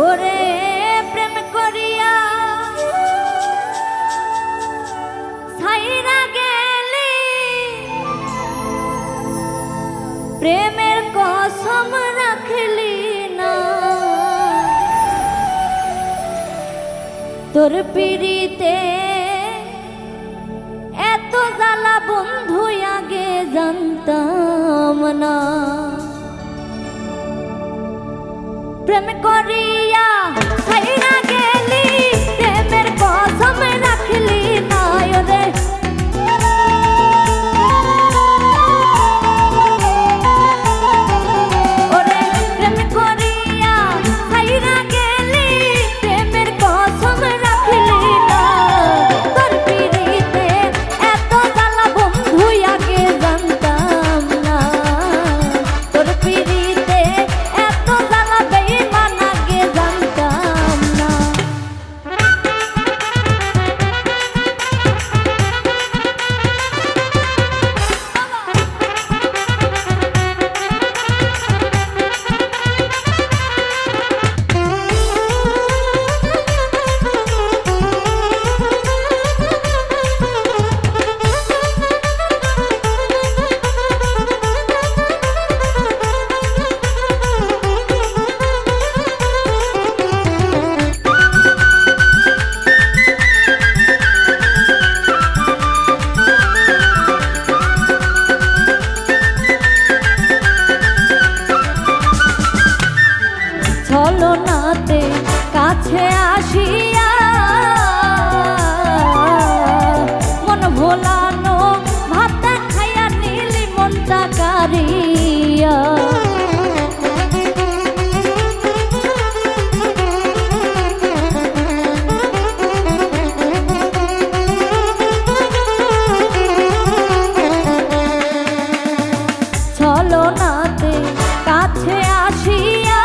ওরে প্রেম করিয়া ছাইরা গেলি, প্রেমের কসম রাখলি না। তোর পিড়িতে এত জ্বালা বন্ধু আগে জানতাম না। প্রেম করিয়া ছাইরা গেলি, প্রেমের কসম রাখলি না। রে ওরে প্রেম করিয়া ছাইরা গেলি, প্রেমের কসম রাখলি না। তোর পিড়িতে এত জ্বালা বন্ধু আগে জানতাম না। তোর পিড়িতে এত জ্বালা বেঈমান আগে জানতাম না। ছলনাতে কাছে আসিয়া মন ভোলানো, ভাতটা খাইয়া নিলি মনটা কারিয়া। ছলনাতে কাছে আসিয়া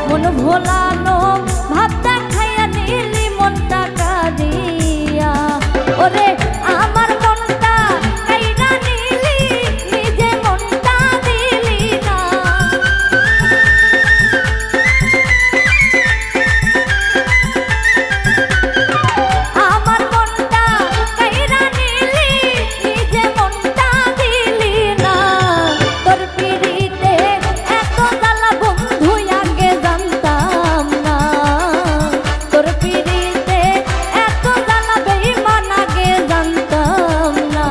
মন ভোলানো, ভাবটা খাইয়া নিলি মনটা কাঁদিয়া। ওরে আমার মনটা কাইরা নিলি, নিজে মনটা দিলি না। আমার মনটা কাইরা নিলি, নিজে মনটা দিলি না। তোর পিড়িতে এত জ্বালা বন্ধু আগে জানতাম না। তোর পিড়িতে এত জ্বালা বেঈমান আগে জানতাম না।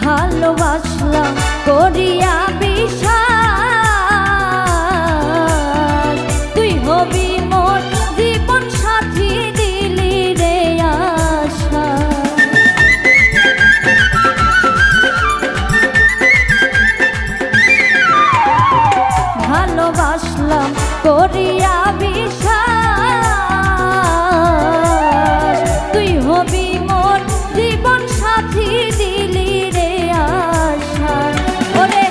ভালোবাসলাম করিয়া বিশ্বাস, তুই হবি মোর জীবন সাথী, দিলি রে আশা। ভালোবাসলাম করিয়া বিশ্বাস, তুই হবি মোর জীবন সাথী, দিলি রে আশা। ওরে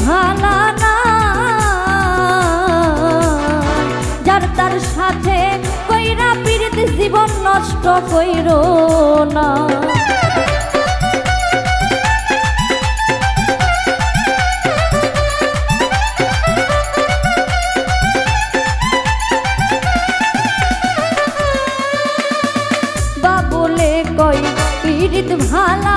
ভালা না, যার তার সাথে কইরা পীড়িত জীবন নষ্ট কইরো না। বাবুলে কই পীড়িত ভালা